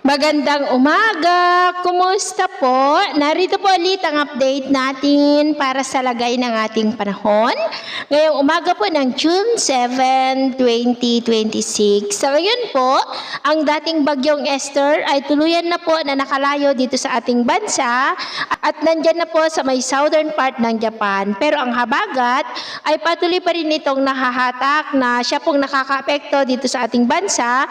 Magandang umaga! Kumusta po? Narito po ulit ang update natin para sa lagay ng ating panahon. Ngayong umaga po ng June 7, 2026. Sa ngayon po, ang dating bagyong Esther ay tuluyan na po na nakalayo dito sa ating bansa at nandyan na po sa may southern part ng Japan. Pero ang habagat ay patuloy pa rin itong nahahatak na siya pong nakakaapekto dito sa ating bansa.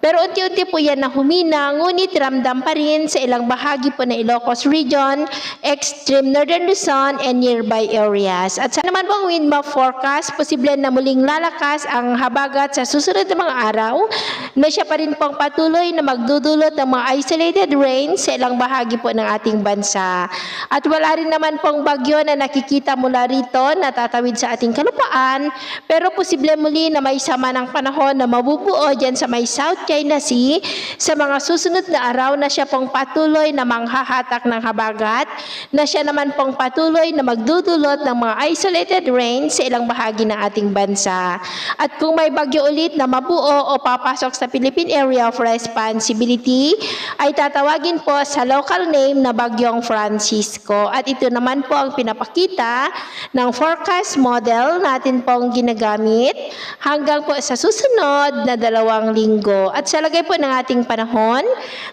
Pero unti-unti po yan na humina, ngunit ramdam pa rin sa ilang bahagi po ng Ilocos Region, extreme northern Luzon, and nearby areas. At sa naman pong wind map forecast, posible na muling lalakas ang habagat sa susunod na mga araw, na siya pa rin pong patuloy na magdudulot ng mga isolated rain sa ilang bahagi po ng ating bansa. At wala rin naman pong bagyo na nakikita mula rito na tatawid sa ating kalupaan, pero posible muli na may sama ng panahon na mabubuo dyan sa may South China Sea sa mga susunod na araw na siya pong patuloy na manghahatak ng habagat, na siya naman pong patuloy na magdudulot ng mga isolated rain sa ilang bahagi ng ating bansa. At kung may bagyo ulit na mabuo o papasok sa Philippine Area of Responsibility, ay tatawagin po sa local name na Bagyong Francisco. At ito naman po ang pinapakita ng forecast model natin pong ginagamit hanggang po sa susunod na 2 linggo. At sa lagay po ng ating panahon,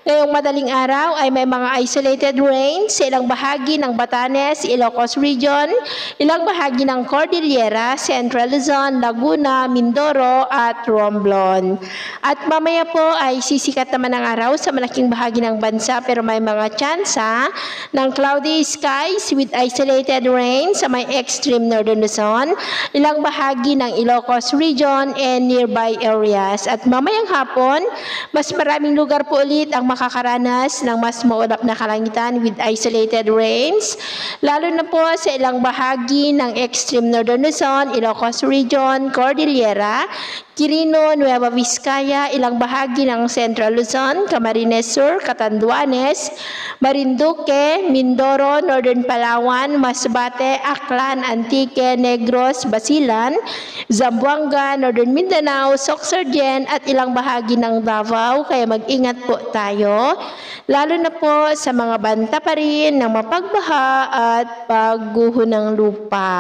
ngayong madaling araw ay may mga isolated rain sa ilang bahagi ng Batanes, Ilocos Region, ilang bahagi ng Cordillera, Central Luzon, Laguna, Mindoro at Romblon. At mamaya po ay sisikat naman ang araw sa malaking bahagi ng bansa, pero may mga tsansa ng cloudy skies with isolated rain sa may extreme northern Luzon, ilang bahagi ng Ilocos Region and nearby areas. At mamayang hapon, mas maraming lugar po ulit ang makakaranas ng mas maulap na kalangitan with isolated rains, lalo na po sa ilang bahagi ng extreme northern Luzon, Ilocos Region, Cordillera, Quirino, Nueva Vizcaya, ilang bahagi ng Central Luzon, Camarines Sur, Catanduanes, Marinduque, Mindoro, Northern Palawan, Masbate, Aklan, Antique, Negros, Basilan, Zamboanga, Northern Mindanao, Sorsogon at ilang bahagi ng Davao. Kaya mag-ingat po tayo, lalo na po sa mga banta pa rin ng mapagbaha at pagguho ng lupa.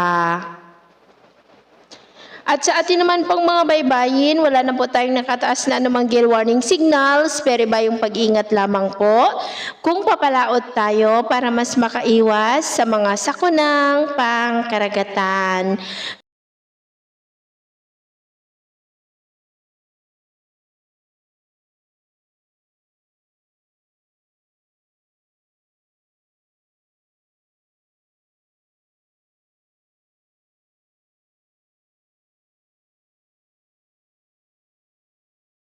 At sa atin naman pong mga baybayin, wala na po tayong nakataas na anumang gale warning signals, pero iba yung pag-ingat lamang po kung papalaot tayo para mas makaiwas sa mga sakunang pangkaragatan.